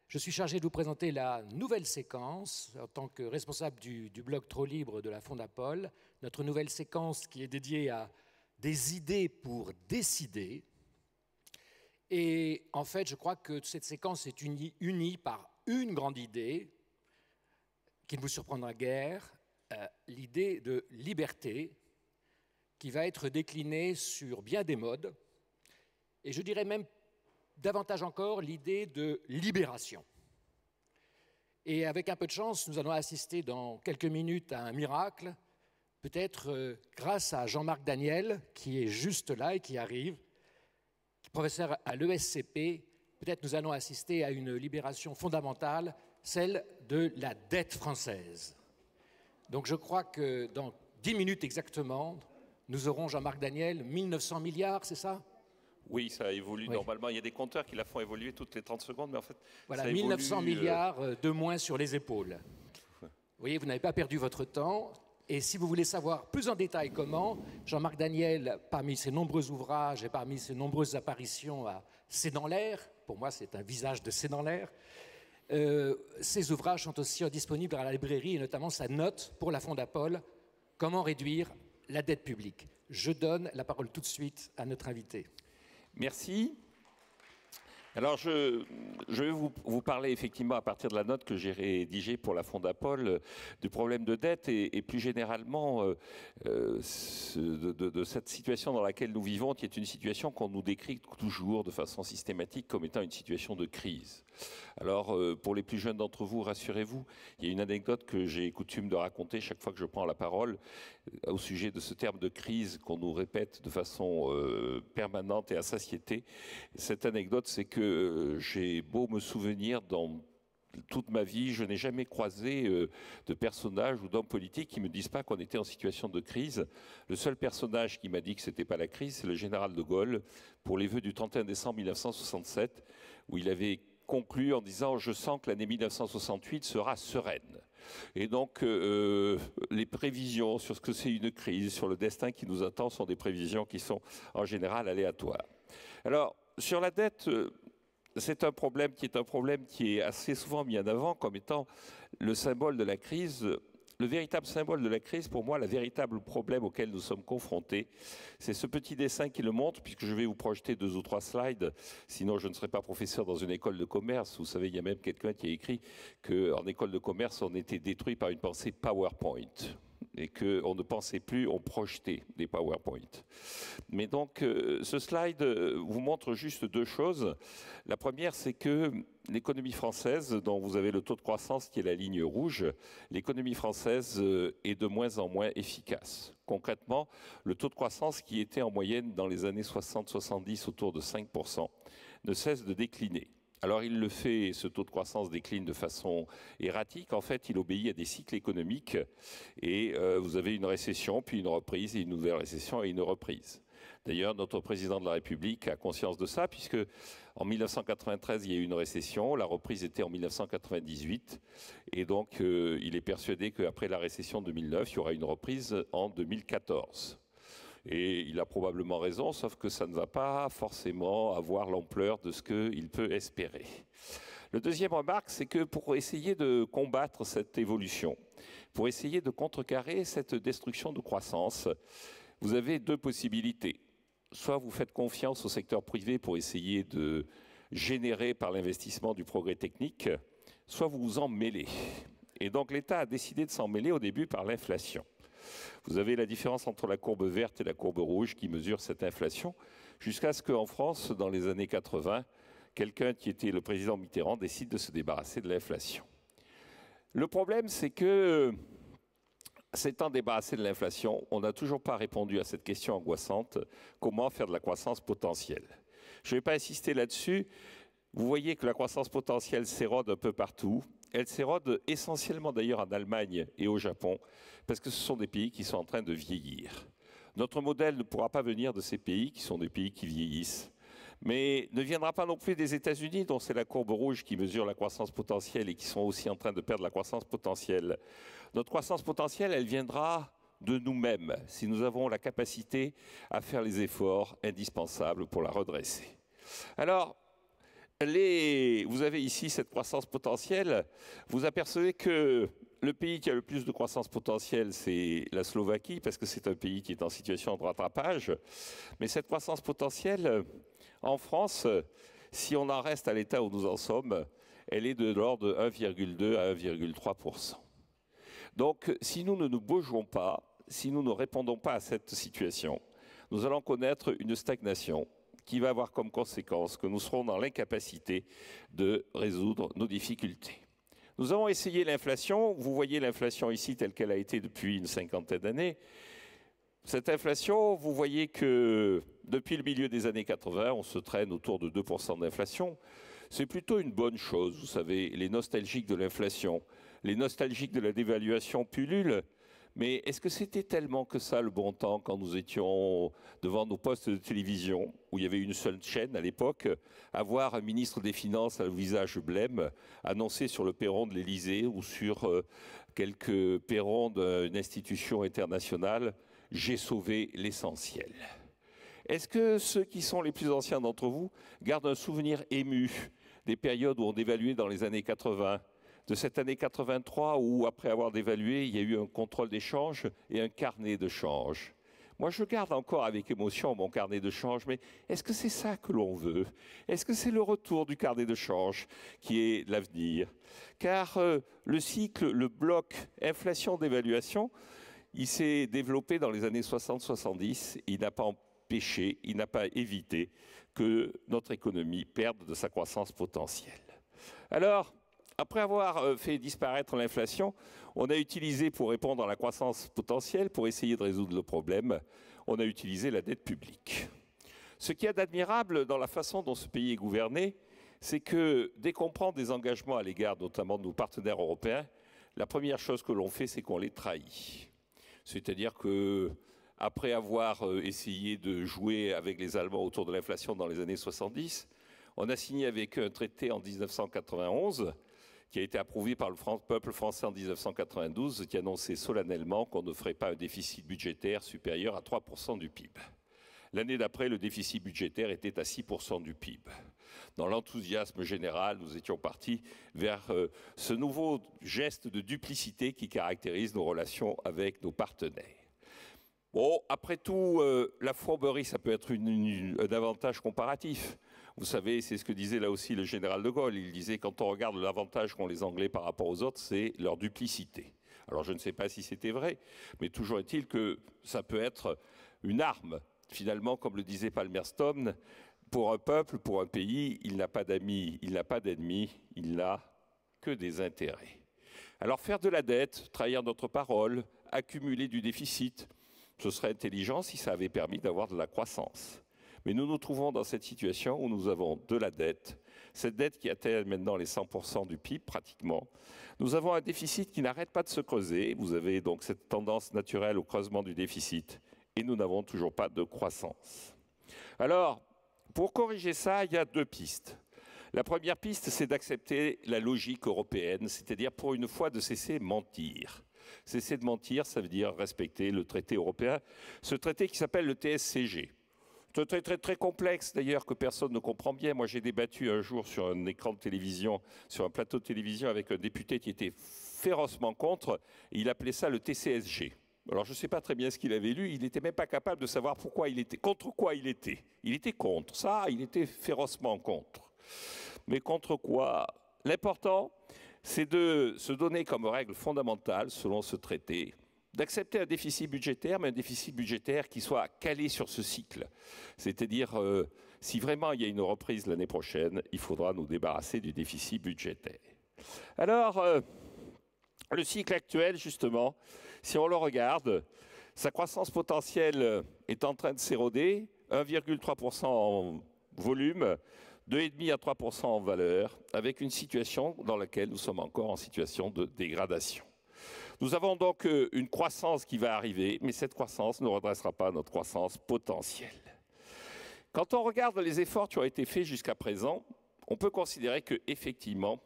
Je suis chargé de vous présenter la nouvelle séquence en tant que responsable du blog Trop Libre de la Fondapol. Notre nouvelle séquence qui est dédiée à des idées pour décider. Et en fait, je crois que cette séquence est unie par une grande idée qui ne vous surprendra guère, l'idée de liberté qui va être déclinée sur bien des modes. Et je dirais même davantage encore l'idée de libération. Et avec un peu de chance, nous allons assister dans quelques minutes à un miracle, peut-être grâce à Jean-Marc Daniel, qui est juste là et qui arrive, professeur à l'ESCP. Peut-être nous allons assister à une libération fondamentale, celle de la dette française. Donc je crois que dans 10 minutes exactement, nous aurons, Jean-Marc Daniel, 1900 milliards, c'est ça ? Oui, ça évolue normalement. Il y a des compteurs qui la font évoluer toutes les 30 secondes, mais en fait, voilà, ça 1900 évolue, milliards de moins sur les épaules. Vous voyez, vous n'avez pas perdu votre temps. Et si vous voulez savoir plus en détail comment, Jean-Marc Daniel, parmi ses nombreux ouvrages et parmi ses nombreuses apparitions à C'est dans l'air, pour moi c'est un visage de C'est dans l'air, ses ouvrages sont aussi disponibles à la librairie, et notamment sa note pour la Fondapol, Comment réduire la dette publique. Je donne la parole tout de suite à notre invité. Merci. Alors, je vais vous parler effectivement à partir de la note que j'ai rédigée pour la Fondapol du problème de dette et plus généralement de cette situation dans laquelle nous vivons, qui est une situation qu'on nous décrit toujours de façon systématique comme étant une situation de crise. Alors, pour les plus jeunes d'entre vous, rassurez-vous, il y a une anecdote que j'ai coutume de raconter chaque fois que je prends la parole au sujet de ce terme de crise qu'on nous répète de façon permanente et à satiété. Cette anecdote, c'est que j'ai beau me souvenir dans toute ma vie, je n'ai jamais croisé de personnages ou d'hommes politiques qui ne me disent pas qu'on était en situation de crise. Le seul personnage qui m'a dit que ce n'était pas la crise, c'est le général de Gaulle, pour les vœux du 31 décembre 1967, où il avait conclu en disant « Je sens que l'année 1968 sera sereine ». Et donc, les prévisions sur ce que c'est une crise, sur le destin qui nous attend, sont des prévisions qui sont en général aléatoires. Alors, sur la dette, c'est un problème qui est assez souvent mis en avant comme étant le symbole de la crise. Le véritable symbole de la crise, pour moi, le véritable problème auquel nous sommes confrontés, c'est ce petit dessin qui le montre, puisque je vais vous projeter 2 ou 3 slides, sinon je ne serai pas professeur dans une école de commerce. Vous savez, il y a même quelqu'un qui a écrit qu'en école de commerce, on était détruit par une pensée PowerPoint et qu'on ne pensait plus, on projetait des PowerPoint. Mais donc, ce slide vous montre juste 2 choses. La première, c'est que l'économie française, dont vous avez le taux de croissance qui est la ligne rouge, l'économie française est de moins en moins efficace. Concrètement, le taux de croissance qui était en moyenne dans les années 60-70 autour de 5% ne cesse de décliner. Alors il le fait, ce taux de croissance décline de façon erratique. En fait, il obéit à des cycles économiques et vous avez une récession, puis une reprise, et une nouvelle récession et une reprise. D'ailleurs, notre président de la République a conscience de ça, puisque en 1993, il y a eu une récession, la reprise était en 1998, et donc il est persuadé qu'après la récession de 2009, il y aura une reprise en 2014. Et il a probablement raison, sauf que ça ne va pas forcément avoir l'ampleur de ce qu'il peut espérer. Le deuxième remarque, c'est que pour essayer de combattre cette évolution, pour essayer de contrecarrer cette destruction de croissance, vous avez 2 possibilités. Soit vous faites confiance au secteur privé pour essayer de générer par l'investissement du progrès technique, soit vous vous en mêlez. Et donc l'État a décidé de s'en mêler au début par l'inflation. Vous avez la différence entre la courbe verte et la courbe rouge qui mesure cette inflation, jusqu'à ce qu'en France, dans les années 80, quelqu'un qui était le président Mitterrand décide de se débarrasser de l'inflation. Le problème, c'est que, s'étant débarrassé de l'inflation, on n'a toujours pas répondu à cette question angoissante, comment faire de la croissance potentielle. Je ne vais pas insister là-dessus. Vous voyez que la croissance potentielle s'érode un peu partout. Elle s'érode essentiellement d'ailleurs en Allemagne et au Japon, parce que ce sont des pays qui sont en train de vieillir. Notre modèle ne pourra pas venir de ces pays qui sont des pays qui vieillissent, mais ne viendra pas non plus des États-Unis, dont c'est la courbe rouge qui mesure la croissance potentielle et qui sont aussi en train de perdre la croissance potentielle. Notre croissance potentielle, elle viendra de nous-mêmes, si nous avons la capacité à faire les efforts indispensables pour la redresser. Alors, vous avez ici cette croissance potentielle. Vous apercevez que le pays qui a le plus de croissance potentielle, c'est la Slovaquie, parce que c'est un pays qui est en situation de rattrapage. Mais cette croissance potentielle, en France, si on en reste à l'état où nous en sommes, elle est de l'ordre de 1,2 à 1,3%. Donc, si nous ne nous bougeons pas, si nous ne répondons pas à cette situation, nous allons connaître une stagnation qui va avoir comme conséquence que nous serons dans l'incapacité de résoudre nos difficultés. Nous avons essayé l'inflation. Vous voyez l'inflation ici telle qu'elle a été depuis une cinquantaine d'années. Cette inflation, vous voyez que depuis le milieu des années 80, on se traîne autour de 2% d'inflation. C'est plutôt une bonne chose. Vous savez, les nostalgiques de l'inflation, les nostalgiques de la dévaluation pullulent. Mais est-ce que c'était tellement que ça le bon temps quand nous étions devant nos postes de télévision, où il y avait une seule chaîne à l'époque, à voir un ministre des Finances à le visage blême annoncer sur le perron de l'Élysée ou sur quelques perrons d'une institution internationale « J'ai sauvé l'essentiel ». Est-ce que ceux qui sont les plus anciens d'entre vous gardent un souvenir ému des périodes où on dévaluait dans les années 80, de cette année 83 où, après avoir dévalué, il y a eu un contrôle des changes et un carnet de change. Moi, je garde encore avec émotion mon carnet de change, mais est-ce que c'est ça que l'on veut? Est-ce que c'est le retour du carnet de change qui est l'avenir? Car le cycle, le bloc inflation-dévaluation, il s'est développé dans les années 60-70, il n'a pas empêché, il n'a pas évité que notre économie perde de sa croissance potentielle. Alors, après avoir fait disparaître l'inflation, on a utilisé, pour répondre à la croissance potentielle, pour essayer de résoudre le problème, on a utilisé la dette publique. Ce qu'il y a d'admirable dans la façon dont ce pays est gouverné, c'est que dès qu'on prend des engagements à l'égard notamment de nos partenaires européens, la première chose que l'on fait, c'est qu'on les trahit. C'est-à-dire que après avoir essayé de jouer avec les Allemands autour de l'inflation dans les années 70, on a signé avec eux un traité en 1991 qui a été approuvé par le peuple français en 1992, qui annonçait solennellement qu'on ne ferait pas un déficit budgétaire supérieur à 3% du PIB. L'année d'après, le déficit budgétaire était à 6% du PIB. Dans l'enthousiasme général, nous étions partis vers ce nouveau geste de duplicité qui caractérise nos relations avec nos partenaires. Bon, après tout, la fourberie, ça peut être un avantage comparatif. Vous savez, c'est ce que disait là aussi le général de Gaulle. Il disait, quand on regarde l'avantage qu'ont les Anglais par rapport aux autres, c'est leur duplicité. Alors je ne sais pas si c'était vrai, mais toujours est-il que ça peut être une arme. Finalement, comme le disait Palmerston, pour un peuple, pour un pays, il n'a pas d'amis, il n'a pas d'ennemis, il n'a que des intérêts. Alors faire de la dette, trahir notre parole, accumuler du déficit, ce serait intelligent si ça avait permis d'avoir de la croissance. Mais nous nous trouvons dans cette situation où nous avons de la dette, cette dette qui atteint maintenant les 100% du PIB pratiquement. Nous avons un déficit qui n'arrête pas de se creuser. Vous avez donc cette tendance naturelle au creusement du déficit et nous n'avons toujours pas de croissance. Alors, pour corriger ça, il y a deux pistes. La première piste, c'est d'accepter la logique européenne, c'est-à-dire pour une fois de cesser de mentir. Cesser de mentir, ça veut dire respecter le traité européen, ce traité qui s'appelle le TSCG. C'est très, très complexe d'ailleurs que personne ne comprend bien. Moi j'ai débattu un jour sur un écran de télévision, sur un plateau de télévision avec un député qui était férocement contre, et il appelait ça le TCSG. Alors je ne sais pas très bien ce qu'il avait lu, il n'était même pas capable de savoir pourquoi il était, contre quoi il était. Il était contre ça, il était férocement contre. Mais contre quoi? L'important, c'est de se donner comme règle fondamentale, selon ce traité, d'accepter un déficit budgétaire, mais un déficit budgétaire qui soit calé sur ce cycle. C'est-à-dire, si vraiment il y a une reprise l'année prochaine, il faudra nous débarrasser du déficit budgétaire. Alors, le cycle actuel, justement, si on le regarde, sa croissance potentielle est en train de s'éroder, 1,3% en volume, 2,5 à 3% en valeur, avec une situation dans laquelle nous sommes encore en situation de dégradation. Nous avons donc une croissance qui va arriver, mais cette croissance ne redressera pas notre croissance potentielle. Quand on regarde les efforts qui ont été faits jusqu'à présent, on peut considérer qu'effectivement,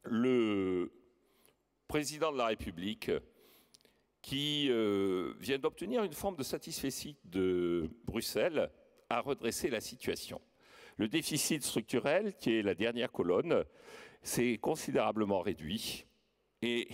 le président de la République, qui vient d'obtenir une forme de satisfecit de Bruxelles, a redressé la situation. Le déficit structurel, qui est la dernière colonne, s'est considérablement réduit et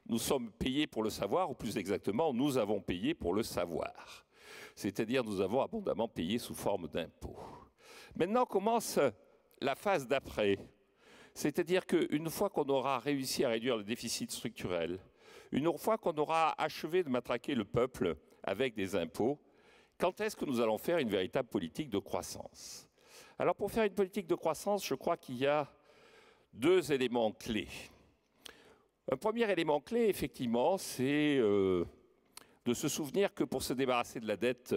nous sommes payés pour le savoir, ou plus exactement, nous avons payé pour le savoir. C'est-à-dire nous avons abondamment payé sous forme d'impôts. Maintenant commence la phase d'après. C'est-à-dire qu'une fois qu'on aura réussi à réduire le déficit structurel, une fois qu'on aura achevé de matraquer le peuple avec des impôts, quand est-ce que nous allons faire une véritable politique de croissance? Alors pour faire une politique de croissance, je crois qu'il y a deux éléments clés. Un premier élément clé, effectivement, c'est de se souvenir que pour se débarrasser de la dette,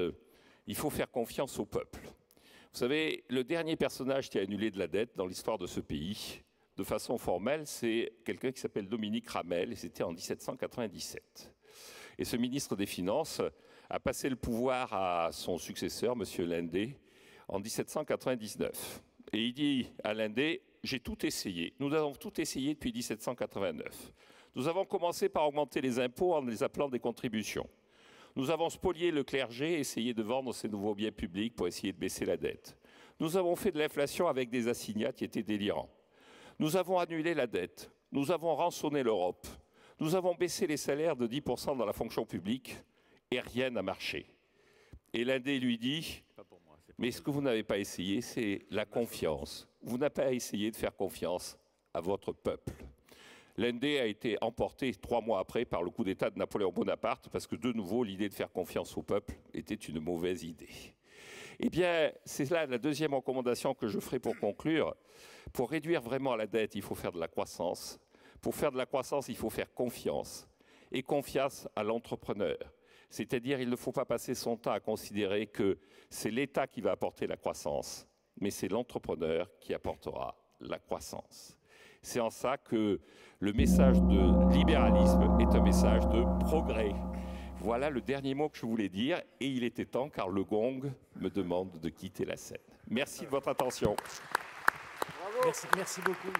il faut faire confiance au peuple. Vous savez, le dernier personnage qui a annulé de la dette dans l'histoire de ce pays, de façon formelle, c'est quelqu'un qui s'appelle Dominique Ramel, et c'était en 1797. Et ce ministre des Finances a passé le pouvoir à son successeur, M. Lindé, en 1799. Et il dit à Lindé, j'ai tout essayé. Nous avons tout essayé depuis 1789. Nous avons commencé par augmenter les impôts en les appelant des contributions. Nous avons spolié le clergé et essayé de vendre ces nouveaux biens publics pour essayer de baisser la dette. Nous avons fait de l'inflation avec des assignats qui étaient délirants. Nous avons annulé la dette. Nous avons rançonné l'Europe. Nous avons baissé les salaires de 10% dans la fonction publique et rien n'a marché. Et Lindé lui dit, mais ce que vous n'avez pas essayé, c'est la confiance. Vous n'avez pas essayé de faire confiance à votre peuple. Lindé a été emporté 3 mois après par le coup d'État de Napoléon Bonaparte parce que de nouveau, l'idée de faire confiance au peuple était une mauvaise idée. Eh bien, c'est là la deuxième recommandation que je ferai pour conclure. Pour réduire vraiment la dette, il faut faire de la croissance. Pour faire de la croissance, il faut faire confiance. Et confiance à l'entrepreneur. C'est-à-dire, il ne faut pas passer son temps à considérer que c'est l'État qui va apporter la croissance, mais c'est l'entrepreneur qui apportera la croissance. C'est en ça que le message de libéralisme est un message de progrès. Voilà le dernier mot que je voulais dire, et il était temps car le gong me demande de quitter la scène. Merci de votre attention. Merci beaucoup.